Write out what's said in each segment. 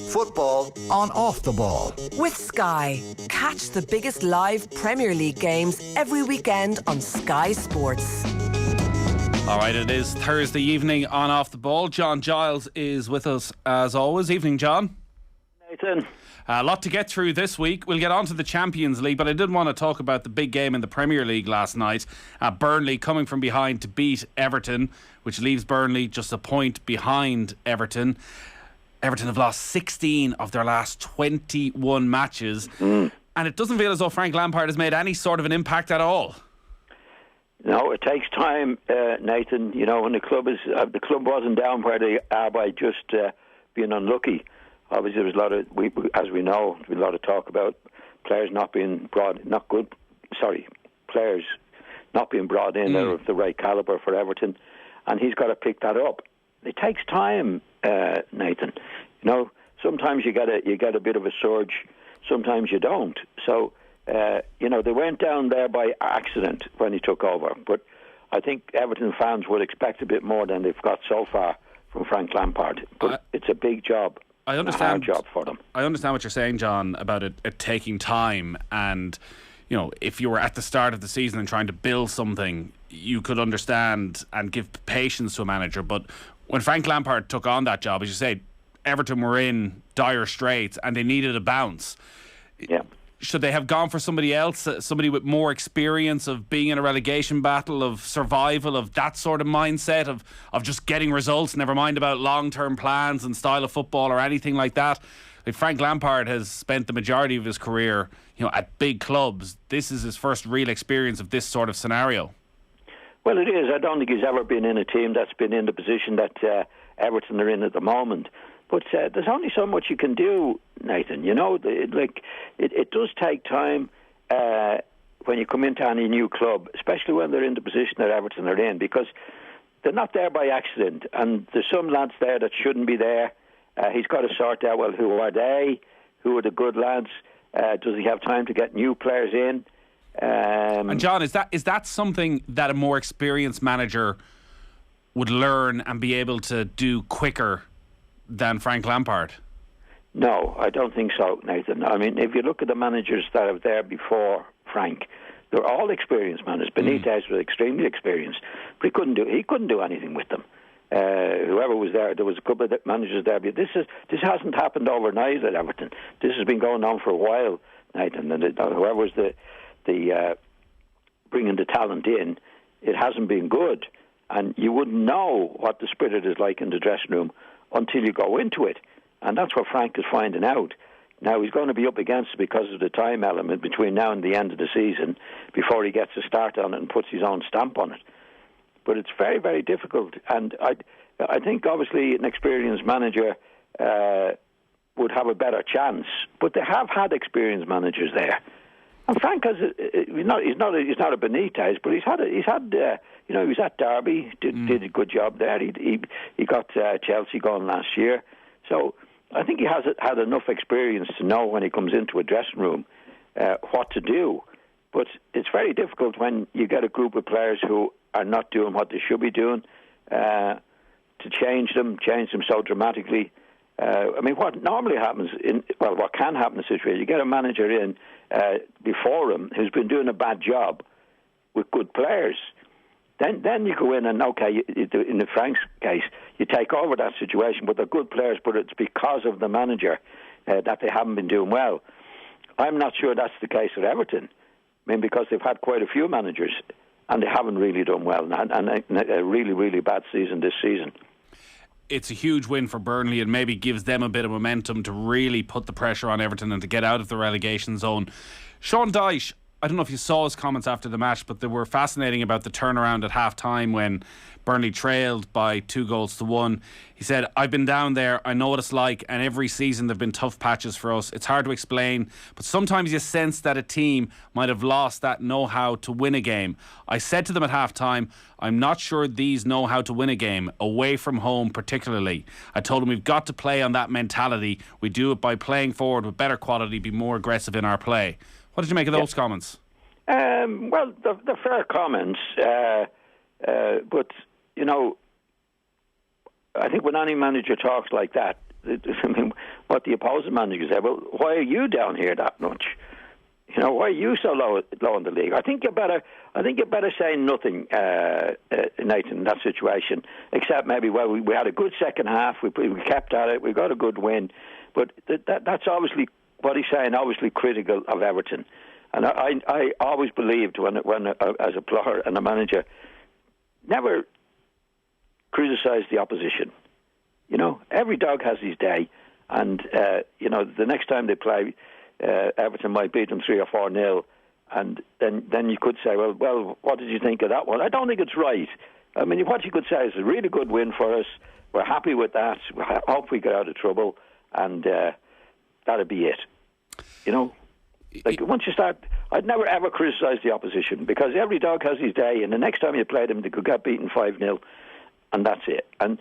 Football on Off the Ball. With Sky. Catch the biggest live Premier League games every weekend on Sky Sports. All right, it is Thursday evening on Off the Ball. John Giles is with us as always. Evening, John. Nathan. A lot to get through this week. We'll get on to the Champions League, but I did want to talk about the big game in the Premier League last night. Burnley coming from behind to beat Everton, which leaves Burnley just a point behind Everton. Everton have lost 16 of their last 21 matches. And it doesn't feel as though Frank Lampard has made any sort of an impact at all. No, it takes time, Nathan. You know, when the club wasn't down where they are by just being unlucky. Obviously, there was a lot of, as we know, there's been a lot of talk about players not being brought in of the right calibre for Everton, and he's got to pick that up. It takes time, Nathan. You know, sometimes you get a bit of a surge, sometimes you don't. So, you know, they went down there by accident when he took over, but I think Everton fans would expect a bit more than they've got so far from Frank Lampard. But it's a big job. I understand. A hard job for them. I understand what you're saying, John, about it taking time. And, you know, if you were at the start of the season and trying to build something, you could understand and give patience to a manager. But when Frank Lampard took on that job, as you say, Everton were in dire straits and they needed a bounce. Yeah. Should they have gone for somebody else, somebody with more experience of being in a relegation battle, of survival, of that sort of mindset, of just getting results, never mind about long-term plans and style of football or anything like that? Like Frank Lampard has spent the majority of his career, you know, at big clubs. This is his first real experience of this sort of scenario. Well, it is. I don't think he's ever been in a team that's been in the position that Everton are in at the moment. But there's only so much you can do, Nathan. You know, it does take time when you come into any new club, especially when they're in the position that Everton are in, because they're not there by accident. And there's some lads there that shouldn't be there. He's got to sort out, well, who are they? Who are the good lads? Does he have time to get new players in? And John, is that something that a more experienced manager would learn and be able to do quicker than Frank Lampard? No, I don't think so, Nathan. I mean, if you look at the managers that are there before Frank, they're all experienced managers. Benitez was extremely experienced, but he couldn't do anything with them. Whoever was there was a couple of managers there, but this hasn't happened overnight at Everton. This has been going on for a while, Nathan. And whoever was the bringing the talent in, it hasn't been good, and you wouldn't know what the spirit is like in the dressing room until you go into it. And that's what Frank is finding out. Now, he's going to be up against it because of the time element between now and the end of the season before he gets a start on it and puts his own stamp on it. But it's very, very difficult. And I think, obviously, an experienced manager would have a better chance. But they have had experienced managers there. And Frank has he's not a Benitez, but he was at Derby, did a good job there. He got Chelsea going last year, so I think he has had enough experience to know when he comes into a dressing room what to do. But it's very difficult when you get a group of players who are not doing what they should be doing to change them so dramatically. I mean, what normally happens what can happen in a situation, you get a manager in before him who's been doing a bad job with good players. Then you go in and, okay, in the Frank's case, you take over that situation, but they're good players, but it's because of the manager that they haven't been doing well. I'm not sure that's the case at Everton. I mean, because they've had quite a few managers and they haven't really done well, and a really, really bad season this season. It's a huge win for Burnley and maybe gives them a bit of momentum to really put the pressure on Everton and to get out of the relegation zone. Sean Dyche, I don't know if you saw his comments after the match, but they were fascinating about the turnaround at half-time when Burnley trailed by 2-1. He said, I've been down there, I know what it's like, and every season there have been tough patches for us. It's hard to explain, but sometimes you sense that a team might have lost that know-how to win a game. I said to them at half-time, I'm not sure these know how to win a game, away from home particularly. I told them we've got to play on that mentality. We do it by playing forward with better quality, be more aggressive in our play. What did you make of those comments? Well, they're fair comments, but, you know, I think when any manager talks like that, I mean, what the opposing manager say. Well, why are you down here that much? You know, why are you so low in the league? I think you better say nothing, Nathan, in that situation. Except maybe, well, we had a good second half. We kept at it. We got a good win. But that's obviously what he's saying. Obviously critical of Everton. And I always believed when as a player and a manager, never criticise the opposition. You know, every dog has his day, and you know, the next time they play, Everton might beat them 3 or 4-0, and then you could say, well, what did you think of that one? I don't think it's right. I mean, what you could say is a really good win for us. We're happy with that. We hope we get out of trouble, and that'll be it. You know, like once you start, I'd never ever criticise the opposition, because every dog has his day, and the next time you play them, they could get beaten 5-0. And that's it. And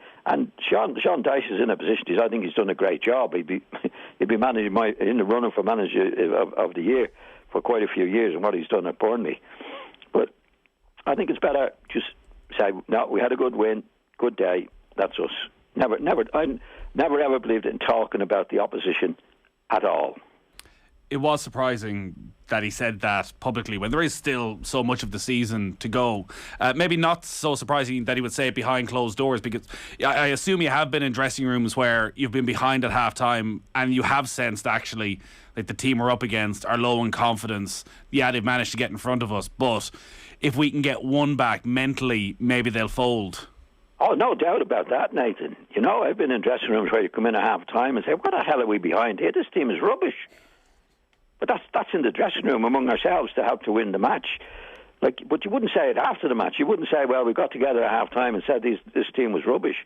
Sean Dyche is in a position. I think he's done a great job. He'd be managing in the running for manager of the year for quite a few years, and what he's done at Burnley. But I think it's better just say, no, we had a good win, good day. That's us. I never ever believed in talking about the opposition at all. It was surprising that he said that publicly when there is still so much of the season to go. Maybe not so surprising that he would say it behind closed doors, because I assume you have been in dressing rooms where you've been behind at half time and you have sensed actually like the team we're up against are low in confidence. Yeah, they've managed to get in front of us, but if we can get one back mentally, maybe they'll fold. Oh, no doubt about that, Nathan. You know, I've been in dressing rooms where you come in at half time and say, what the hell are we behind here? This team is rubbish. But that's in the dressing room among ourselves to help to win the match. But you wouldn't say it after the match. You wouldn't say, well, we got together at half time and said this team was rubbish.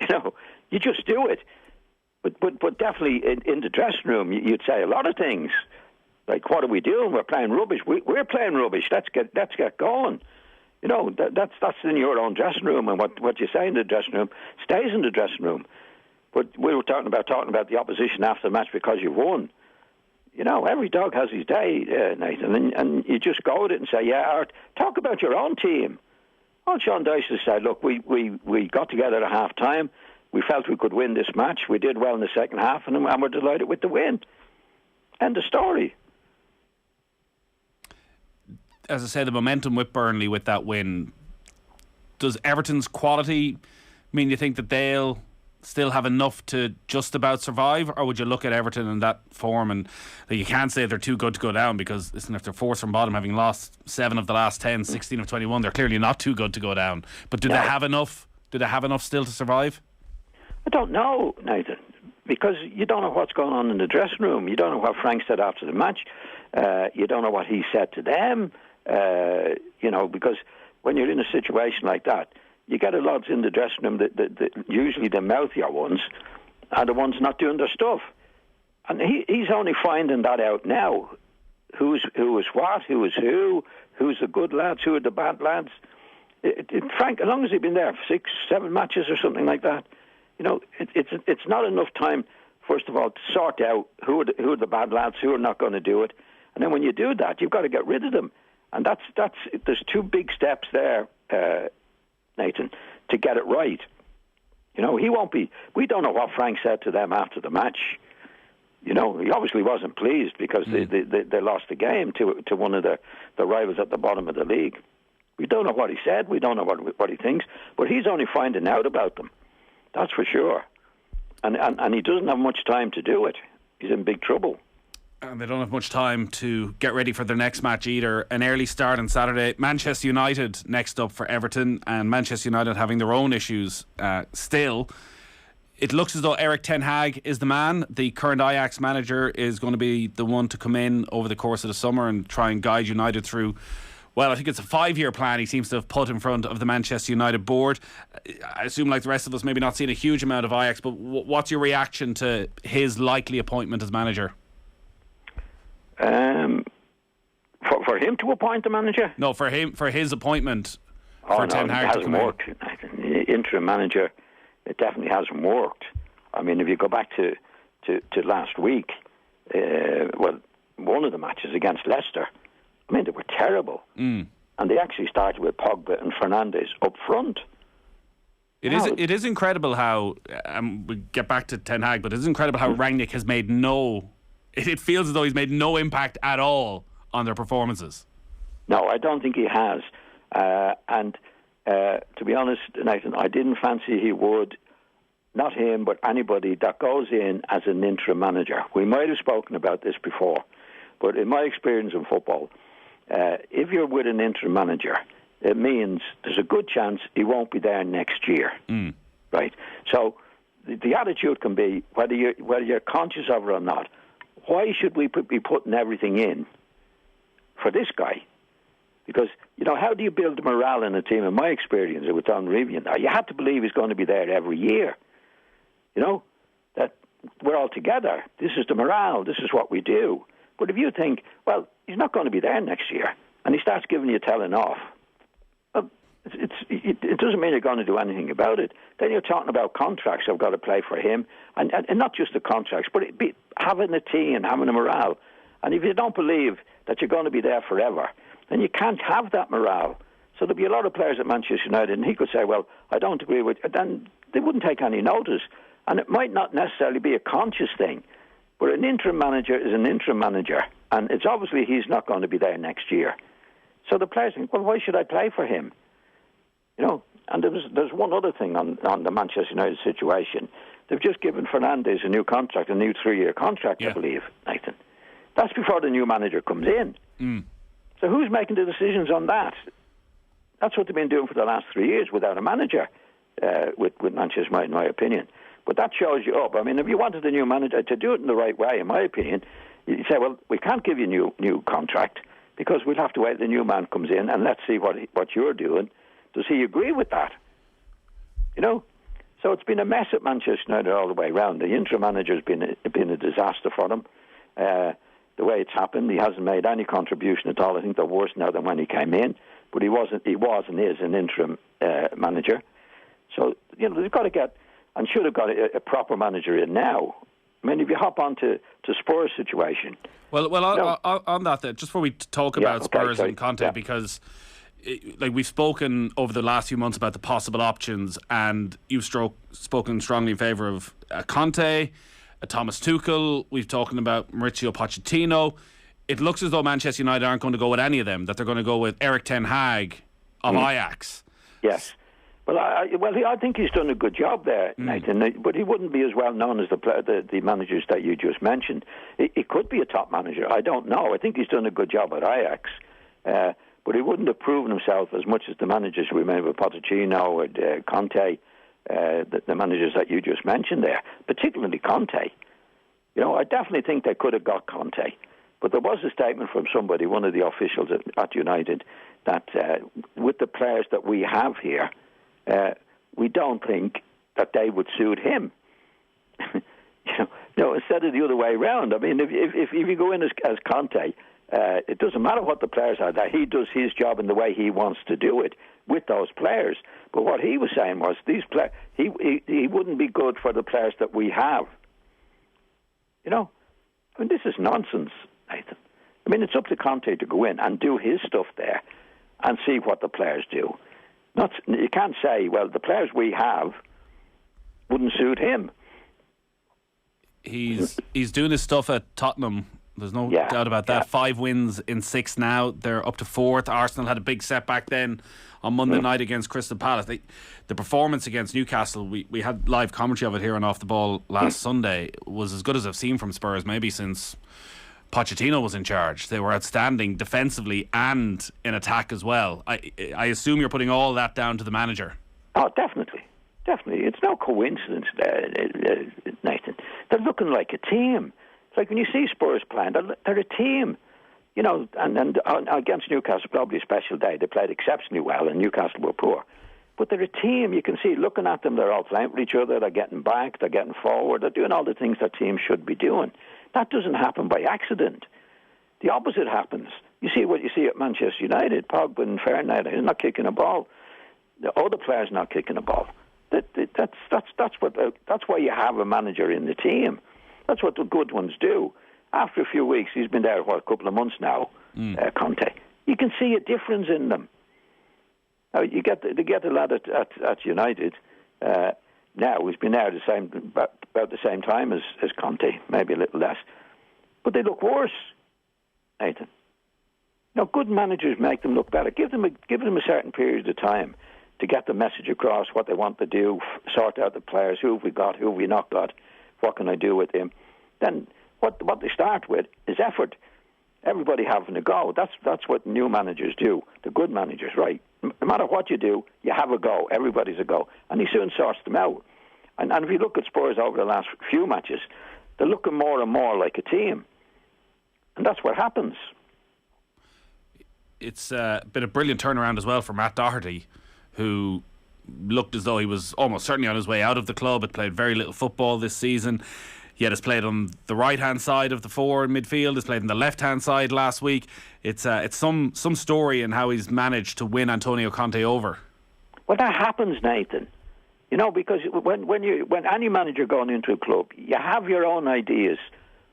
You know, you just do it. But definitely in the dressing room, you'd say a lot of things. Like, what are we doing? We're playing rubbish. We're playing rubbish. Let's get going. You know, that's in your own dressing room, and what you say in the dressing room stays in the dressing room. But we were talking about the opposition after the match because you won. You know, every dog has his day, Nathan, and you just go with it and say, or talk about your own team. Well, Sean Dyche has said, look, we got together at half time. We felt we could win this match. We did well in the second half, and we're delighted with the win. End of story. As I say, the momentum with Burnley with that win, does Everton's quality mean you think that they'll still have enough to just about survive, or would you look at Everton in that form and you can't say they're too good to go down, because listen, if they're fourth from bottom, having lost 7 of the last 10, 16 of 21, they're clearly not too good to go down. But do they have enough? Do they have enough still to survive? I don't know, Nathan, because you don't know what's going on in the dressing room. You don't know what Frank said after the match. You don't know what he said to them. You know, because when you're in a situation like that, you get a lot in the dressing room that usually the mouthier ones are the ones not doing their stuff. And he's only finding that out now. Who is what, who is who's the good lads, who are the bad lads. Frank, as long as he's been there for 6-7 matches or something like that, you know, it's not enough time, first of all, to sort out who are the bad lads, who are not going to do it. And then when you do that, you've got to get rid of them. And there's 2 big steps there, Nathan, to get it right. You know, we don't know what Frank said to them after the match. You know, he obviously wasn't pleased because they lost the game to one of the rivals at the bottom of the league. We don't know what he said. We don't know what he thinks. But he's only finding out about them. That's for sure. And he doesn't have much time to do it. He's in big trouble. And they don't have much time to get ready for their next match either. An early start on Saturday. Manchester United next up for Everton, and Manchester United having their own issues still. It looks as though Erik ten Hag is the man. The current Ajax manager is going to be the one to come in over the course of the summer and try and guide United through, well, I think it's a 5-year plan he seems to have put in front of the Manchester United board. I assume, like the rest of us, maybe not seeing a huge amount of Ajax, but what's your reaction to his likely appointment as manager? For him to appoint the manager? No, for his appointment. Ten Hag, it hasn't worked. Interim manager, it definitely hasn't worked. I mean, if you go back to last week, one of the matches against Leicester, I mean, they were terrible. And they actually started with Pogba and Fernandes up front. It is incredible how, we get back to Ten Hag, but it is incredible how Rangnick has made it feels as though he's made no impact at all on their performances. No, I don't think he has. And to be honest, Nathan, I didn't fancy he would, not him, but anybody that goes in as an interim manager. We might have spoken about this before, but in my experience in football, if you're with an interim manager, it means there's a good chance he won't be there next year, right? So the attitude can be, whether you're conscious of it or not, why should we be putting everything in for this guy? Because, how do you build morale in a team? In my experience, it was Don Rivian. You have to believe he's going to be there every year. That we're all together. This is the morale. This is what we do. But if you think, well, he's not going to be there next year, and he starts giving you telling off, well, it doesn't mean you're going to do anything about it. Then you're talking about contracts I've got to play for him, and not just the contracts, but having a team, having a morale. And if you don't believe that you're going to be there forever, then you can't have that morale. So there'll be a lot of players at Manchester United, and he could say, well, I don't agree with you. Then they wouldn't take any notice. And it might not necessarily be a conscious thing, but an interim manager is an interim manager, and it's obviously he's not going to be there next year. So the players think, well, why should I play for him? And there's one other thing on the Manchester United situation. They've just given Fernandes a new contract, a new 3-year contract, I believe, Nathan. That's before the new manager comes in. So who's making the decisions on that? That's what they've been doing for the last 3 years without a manager with Manchester United, in my opinion. But that shows you up. I mean, if you wanted a new manager to do it in the right way, in my opinion, you say, well, we can't give you a new contract because we'll have to wait till the new man comes in and let's see what you're doing. Does he agree with that? So it's been a mess at Manchester United all the way around. The interim manager has been a disaster for them. The way it's happened, he hasn't made any contribution at all. I think they're worse now than when he came in. But he was and is an interim manager. So, they've got to get, and should have got a proper manager in now. I mean, if you hop on to Spurs' situation. Well, on that, just before we talk about Spurs and Conte, because we've spoken over the last few months about the possible options, and you've spoken strongly in favour of Conte, Thomas Tuchel. We've talked about Mauricio Pochettino. It looks as though Manchester United aren't going to go with any of them, that they're going to go with Erik ten Hag of Ajax. Yes. Well, I think he's done a good job there, Nathan, but he wouldn't be as well known as the managers that you just mentioned. He could be a top manager. I don't know. I think he's done a good job at Ajax. But he wouldn't have proven himself as much as the managers we made with Pochettino and Conte, the managers that you just mentioned there, particularly Conte. I definitely think they could have got Conte. But there was a statement from somebody, one of the officials at United, that with the players that we have here, we don't think that they would suit him. Instead of the other way around. I mean, if you go in as Conte, it doesn't matter what the players are. That he does his job in the way he wants to do it with those players. But what he was saying was he wouldn't be good for the players that we have. I mean, this is nonsense, Nathan. I mean, it's up to Conte to go in and do his stuff there and see what the players do. You can't say, well, the players we have wouldn't suit him. He's doing his stuff at Tottenham. There's no doubt about that. 5 wins in 6 now. They're up to 4th. Arsenal had a big setback then on Monday night against Crystal Palace. The performance against Newcastle, we had live commentary of it here on Off the Ball last Sunday, was as good as I've seen from Spurs maybe since Pochettino was in charge. They were outstanding defensively and in attack as well. I assume you're putting all that down to the manager. Oh, definitely. It's no coincidence, Nathan. They're looking like a team. It's like when you see Spurs playing, they're a team. And against Newcastle, probably a special day. They played exceptionally well, and Newcastle were poor. But they're a team. You can see, looking at them, they're all playing with each other. They're getting back. They're getting forward. They're doing all the things that teams should be doing. That doesn't happen by accident. The opposite happens. You see what you see at Manchester United. Pogba and Fernandes is not kicking a ball. The other players not kicking a ball. That's why you have a manager in the team. That's what the good ones do. After a few weeks, he's been there a couple of months now, Conte. You can see a difference in them. Now, they get a lad at United. Now he's been there about the same time as Conte, maybe a little less, but they look worse, Nathan. Now, good managers make them look better. Give them a certain period of time to get the message across, what they want to do, sort out the players, who have we got, who have we not got, what can I do with him. Then what they start with is effort. Everybody having a go. That's what new managers do. The good managers, right? No matter what you do, you have a go. Everybody's a go. And he soon sorts them out. And if you look at Spurs over the last few matches, they're looking more and more like a team. And that's what happens. It's been a brilliant turnaround as well for Matt Doherty, who looked as though he was almost certainly on his way out of the club. Had played very little football this season. Yet has played on the right-hand side of the four in midfield. Has played on the left-hand side last week. It's some story in how he's managed to win Antonio Conte over. Well, that happens, Nathan. You know, because when any manager going into a club, you have your own ideas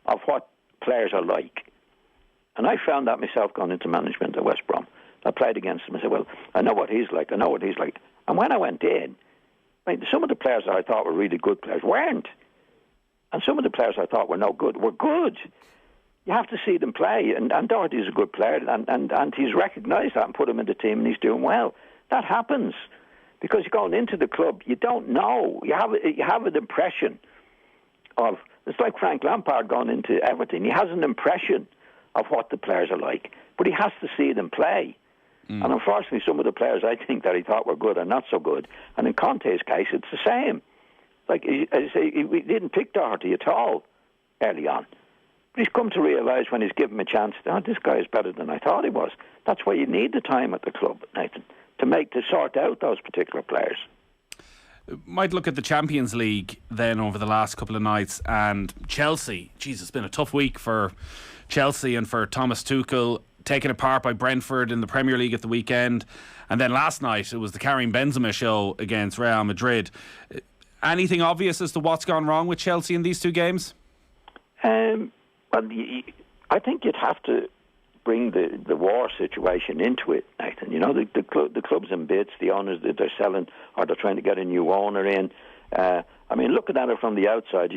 of what players are like. And I found that myself going into management at West Brom. I played against him. I said, well, I know what he's like. And when I went in, some of the players that I thought were really good players weren't. And some of the players I thought were no good were good. You have to see them play. And Doherty's a good player. And he's recognised that and put him in the team, and he's doing well. That happens. Because you're going into the club, you don't know. You have an impression of... It's like Frank Lampard going into Everton. He has an impression of what the players are like. But he has to see them play. And unfortunately, some of the players I think that he thought were good are not so good. And in Conte's case, it's the same. Like, as I say, we didn't pick Doherty at all early on. But he's come to realise when he's given him a chance, this guy is better than I thought he was. That's why you need the time at the club, Nathan, to sort out those particular players. Might look at the Champions League then over the last couple of nights, and Chelsea. Jeez, it's been a tough week for Chelsea and for Thomas Tuchel, taken apart by Brentford in the Premier League at the weekend. And then last night it was the Karim Benzema show against Real Madrid. Anything obvious as to what's gone wrong with Chelsea in these two games? Well, I think you'd have to bring the war situation into it, Nathan. You know, the club's in bits, the owners, they're selling, or they're trying to get a new owner in. Looking at it from the outside,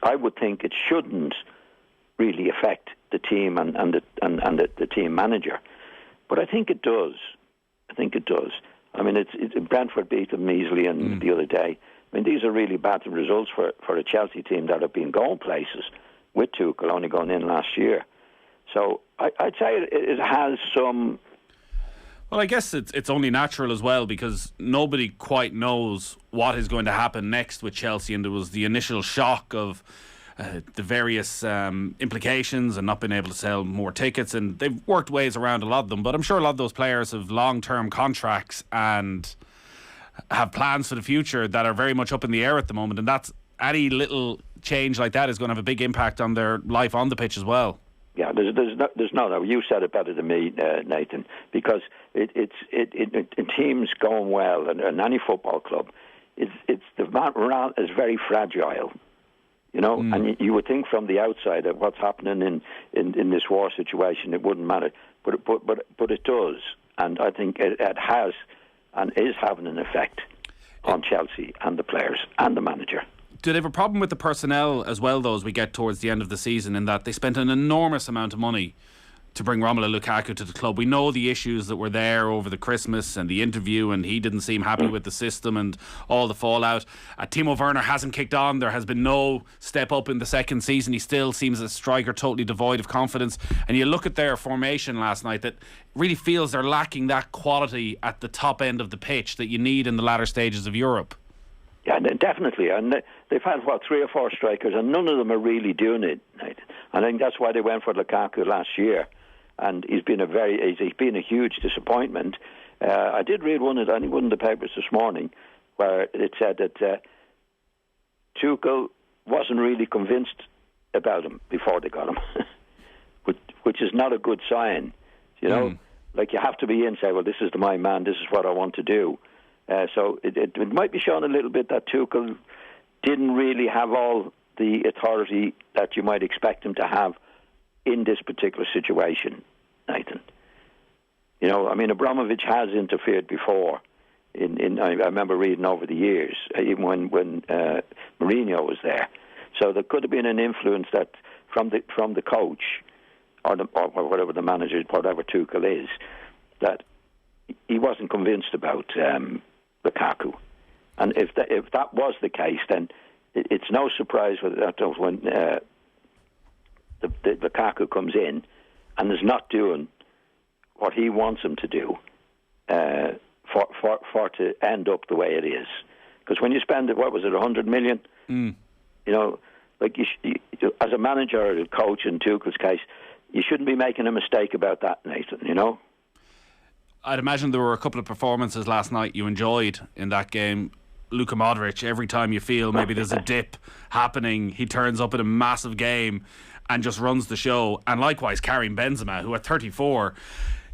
I would think it shouldn't really affect the team and the team manager. But I think it does. Brentford beat them easily the other day. These are really bad results for a Chelsea team that have been going places with Tuchel only going in last year. So I'd say it has some... Well, I guess it's only natural as well, because nobody quite knows what is going to happen next with Chelsea, and there was the initial shock of the various implications and not being able to sell more tickets, and they've worked ways around a lot of them, but I'm sure a lot of those players have long-term contracts and have plans for the future that are very much up in the air at the moment, and that's any little change like that is going to have a big impact on their life on the pitch as well. Yeah, there's no. You said it better than me, Nathan. Because in teams going well, and any football club, the morale is very fragile. You know, and you would think from the outside that what's happening in this war situation, it wouldn't matter, but it does, and I think it has and is having an effect on Chelsea and the players and the manager. Do they have a problem with the personnel as well, though, as we get towards the end of the season, in that they spent an enormous amount of money to bring Romelu Lukaku to the club? We know the issues that were there over the Christmas and the interview, and he didn't seem happy with the system and all the fallout. Timo Werner hasn't kicked on. There has been no step up in the second season. He still seems a striker totally devoid of confidence. And you look at their formation last night, that really feels they're lacking that quality at the top end of the pitch that you need in the latter stages of Europe. Yeah, definitely. And they've had, 3 or 4 strikers, and none of them are really doing it. I think that's why they went for Lukaku last year. And he's been a huge disappointment. I did read one of the papers this morning where it said that Tuchel wasn't really convinced about him before they got him, which is not a good sign. You know, like you have to be in and say, well, this is my man, this is what I want to do. So it might be showing a little bit that Tuchel didn't really have all the authority that you might expect him to have in this particular situation, Nathan. You know, Abramovich has interfered before I remember reading over the years, even when Mourinho was there. So there could have been an influence that from the coach or whatever the manager, whatever Tuchel is, that he wasn't convinced about Lukaku. And if that was the case, then it's no surprise when the Lukaku comes in and is not doing what he wants him to do for to end up the way it is. Because when you spend, 100 million? You know, like as a manager or a coach in Tuchel's case, you shouldn't be making a mistake about that, Nathan, you know? I'd imagine there were a couple of performances last night you enjoyed in that game. Luka Modric, every time you feel maybe there's a dip happening, he turns up in a massive game and just runs the show. And likewise, Karim Benzema, who at 34,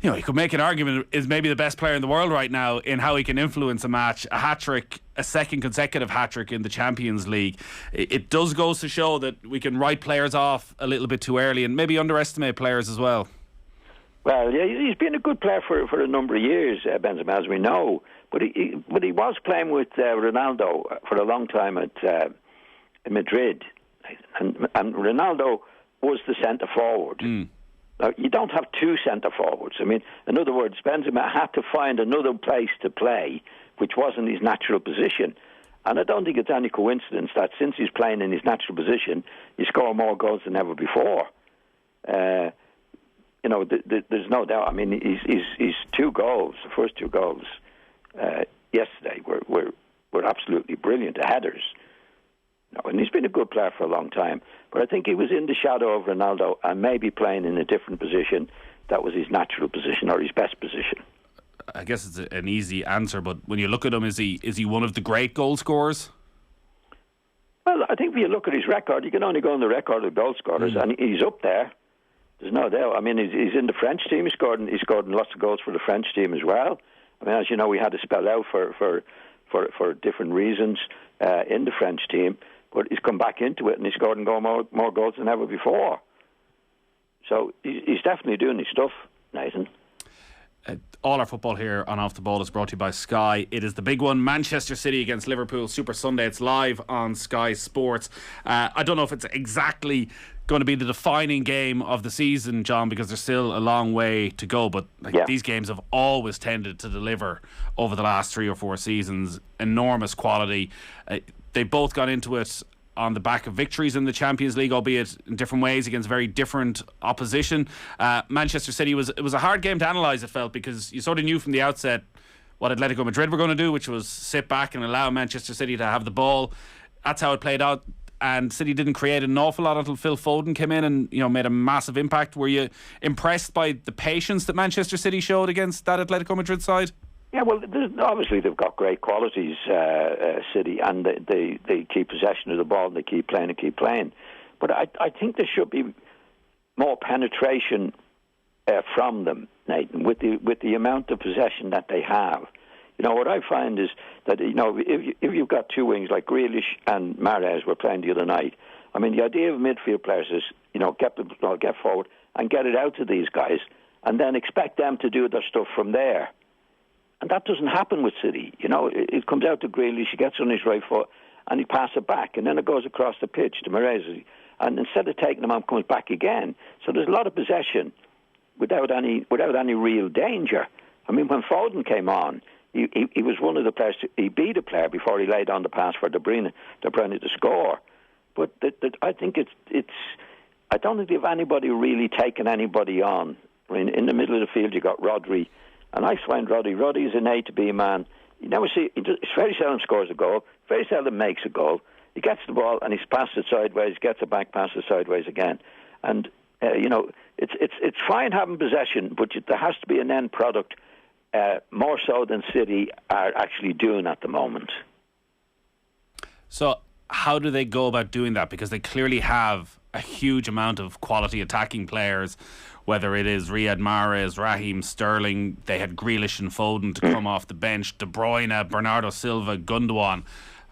you know, he could make an argument is maybe the best player in the world right now in how he can influence a match. A hat-trick, a second consecutive hat-trick in the Champions League. It does go to show that we can write players off a little bit too early and maybe underestimate players as well. Well, yeah, he's been a good player for a number of years, Benzema, as we know. But he was playing with Ronaldo for a long time at Madrid, and Ronaldo was the centre forward. Now, you don't have two centre forwards. I mean, in other words, Benzema had to find another place to play, which wasn't his natural position. And I don't think it's any coincidence that since he's playing in his natural position, he scored more goals than ever before. You know, there's no doubt. I mean, his two goals, the first two goals yesterday, were absolutely brilliant, headers. No, and he's been a good player for a long time. But I think he was in the shadow of Ronaldo and maybe playing in a different position that was his natural position or his best position. I guess it's an easy answer, but when you look at him, is he one of the great goal scorers? Well, I think when you look at his record, you can only go on the record of goal scorers, and he's up there. There's no doubt. I mean, he's in the French team. He scored lots of goals for the French team as well. I mean, as you know, we had to spell out for different reasons in the French team, but he's come back into it and he's scored more goals than ever before. So he's definitely doing his stuff, Nathan. All our football here on Off the Ball is brought to you by Sky. It is the big one, Manchester City against Liverpool, Super Sunday. It's live on Sky Sports. I don't know if it's exactly going to be the defining game of the season, John, because there's still a long way to go, but these games have always tended to deliver over the last 3 or 4 seasons. Enormous quality. They've both gone into it on the back of victories in the Champions League, albeit in different ways against very different opposition. Manchester City, it was a hard game to analyse, it felt, because you sort of knew from the outset what Atletico Madrid were going to do, which was sit back and allow Manchester City to have the ball. That's how it played out, and City didn't create an awful lot until Phil Foden came in and, you know, made a massive impact. Were you impressed by the patience that Manchester City showed against that Atletico Madrid side? Yeah, well, obviously they've got great qualities, City, and they keep possession of the ball and they keep playing. But I think there should be more penetration from them, Nathan, with the amount of possession that they have. You know, what I find is that, you know, if you've got two wings like Grealish and Mahrez were playing the other night, I mean, the idea of midfield players is, you know, get forward and get it out to these guys and then expect them to do their stuff from there. And that doesn't happen with City. You know, it comes out to Grealish, he gets on his right foot, and he passes it back, and then it goes across the pitch to Mahrez, and instead of taking him on, comes back again. So there's a lot of possession without any real danger. I mean, when Foden came on, he was one of the players. He beat a player before he laid on the pass for De Bruyne to score. But I think it's. I don't think they have anybody really taken anybody on. I mean, in the middle of the field, you got Rodri. And I find Rodri is an A to B man. You never see, very seldom scores a goal, very seldom makes a goal. He gets the ball and he's passed it sideways, gets it back, passes it sideways again. And, you know, it's fine having possession, but there has to be an end product, more so than City are actually doing at the moment. So how do they go about doing that? Because they clearly have a huge amount of quality attacking players, whether it is Riyad Mahrez, Raheem Sterling, they had Grealish and Foden to come off the bench, De Bruyne, Bernardo Silva, Gundogan.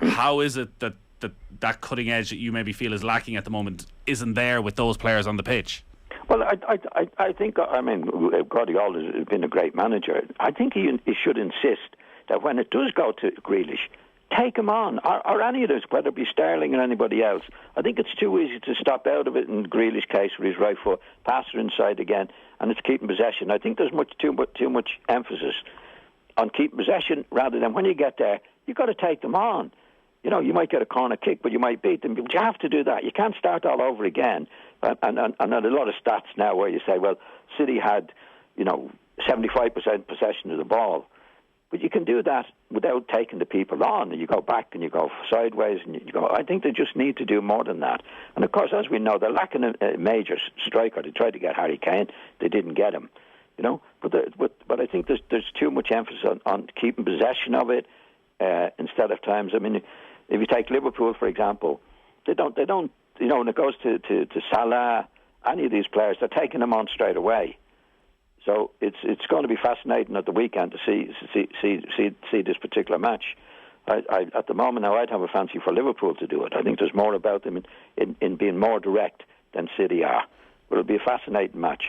How is it that cutting edge that you maybe feel is lacking at the moment isn't there with those players on the pitch? Well, I think, I mean, Guardiola has been a great manager. I think he should insist that when it does go to Grealish, take him on, or any of those, whether it be Sterling or anybody else. I think it's too easy to stop out of it in Grealish's case with his right foot, pass it inside again, and it's keeping possession. I think there's too much emphasis on keeping possession rather than when you get there, you've got to take them on. You know, you might get a corner kick, but you might beat them. But you have to do that. You can't start all over again. And a lot of stats now where you say, well, City had, 75% possession of the ball. But you can do that without taking the people on. And you go back and you go sideways and you go. I think they just need to do more than that. And of course, as we know, they're lacking a major striker. They tried to get Harry Kane. They didn't get him. But I think there's too much emphasis on keeping possession of it instead of times. I mean, if you take Liverpool, for example, they don't. When it goes to Salah, any of these players, they're taking them on straight away. So it's going to be fascinating at the weekend to see this particular match. At the moment now, I'd have a fancy for Liverpool to do it. I think there's more about them in being more direct than City are. But it'll be a fascinating match.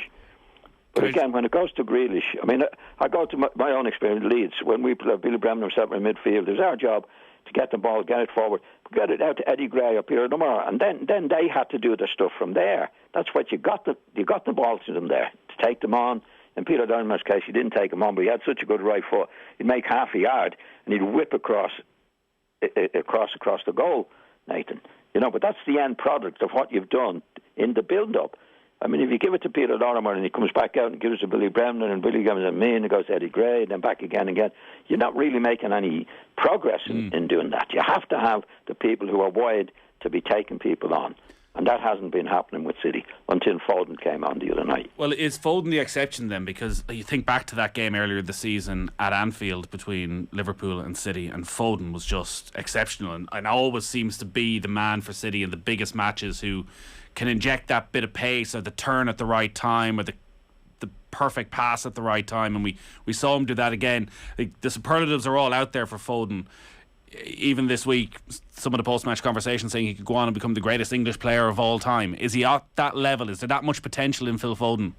But again, when it goes to Grealish, I mean, I go to my own experience, Leeds, when we play Billy Bremner himself in midfield, it was our job to get the ball, get it forward, get it out to Eddie Gray or Peter Dumar, and then they had to do their stuff from there. That's what you got the ball to them there, to take them on. In Peter Dunmar's case, he didn't take him on, but he had such a good right foot. He'd make half a yard, and he'd whip across the goal, Nathan. But that's the end product of what you've done in the build-up. I mean, if you give it to Peter Lorimer and he comes back out and gives it to Billy Bremner and Billy gives it to me and it goes to Eddie Gray and then back again, you're not really making any progress in doing that. You have to have the people who are wide to be taking people on. And that hasn't been happening with City until Foden came on the other night. Well, is Foden the exception then? Because you think back to that game earlier this season at Anfield between Liverpool and City, and Foden was just exceptional and always seems to be the man for City in the biggest matches who can inject that bit of pace or the turn at the right time or the perfect pass at the right time. And we saw him do that again. The superlatives are all out there for Foden. Even this week, some of the post-match conversation saying he could go on and become the greatest English player of all time. Is he at that level? Is there that much potential in Phil Foden?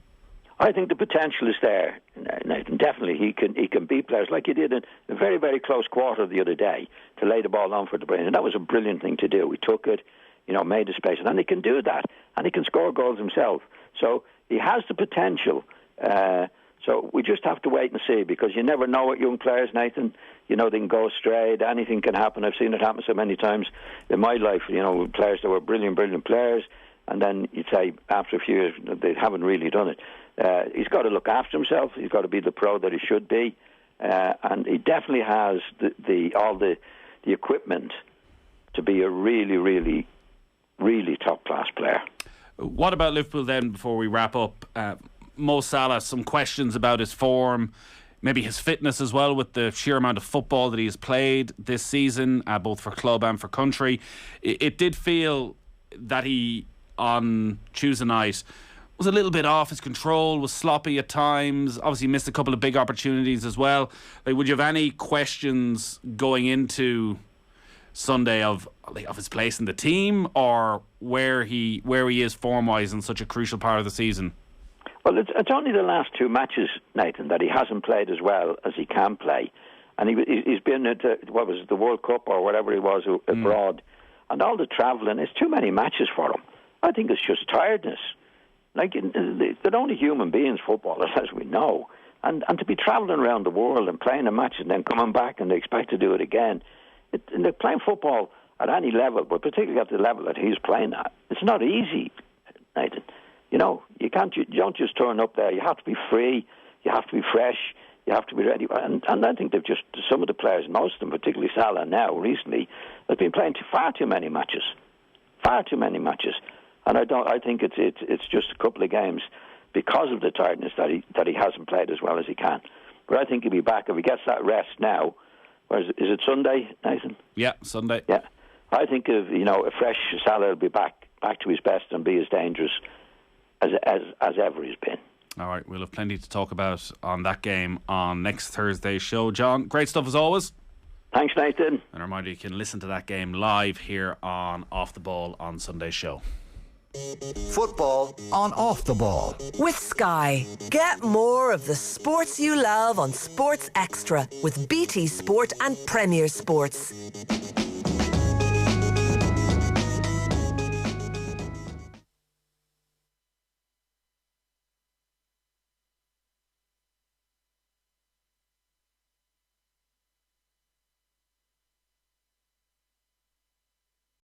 I think the potential is there, Nathan. Definitely, he can beat players like he did in a very, very close quarter the other day to lay the ball on for De Bruyne. And that was a brilliant thing to do. He took it, made the space, and he can do that, and he can score goals himself. So he has the potential. So we just have to wait and see, because you never know what young players, Nathan. They can go straight. Anything can happen. I've seen it happen so many times in my life. Players that were brilliant players, and then you'd say after a few years they haven't really done it. He's got to look after himself. He's got to be the pro that he should be, and he definitely has all the equipment to be a really, really, really top class player. What about Liverpool then? Before we wrap up, Mo Salah, some questions about his form, maybe his fitness as well, with the sheer amount of football that he has played this season, both for club and for country. It did feel that he, on Tuesday night, was a little bit off his control, was sloppy at times, obviously missed a couple of big opportunities as well. Would you have any questions going into Sunday of his place in the team, or where he is form-wise in such a crucial part of the season? Well, it's only the last two matches, Nathan, that he hasn't played as well as he can play. And he's been at, the World Cup or whatever he was abroad. And all the travelling, it's too many matches for him. I think it's just tiredness. They're only human beings, footballers, as we know. And to be travelling around the world and playing a match and then coming back and they expect to do it again. And they're playing football at any level, but particularly at the level that he's playing at. It's not easy, Nathan. You don't just turn up there. You have to be free. You have to be fresh. You have to be ready. And I think some of the players, most of them, particularly Salah now, recently, have been playing far too many matches. Far too many matches. And I think it's just a couple of games because of the tiredness that he hasn't played as well as he can. But I think he'll be back if he gets that rest now. Is it Sunday, Nathan? Yeah, Sunday. Yeah. I think a fresh Salah will be back to his best and be as dangerous as ever he's been. All right, we'll have plenty to talk about on that game on next Thursday's show. John, great stuff as always. Thanks, Nathan. And a reminder, you can listen to that game live here on Off the Ball on Sunday's show. Football on Off the Ball. With Sky. Get more of the sports you love on Sports Extra with BT Sport and Premier Sports.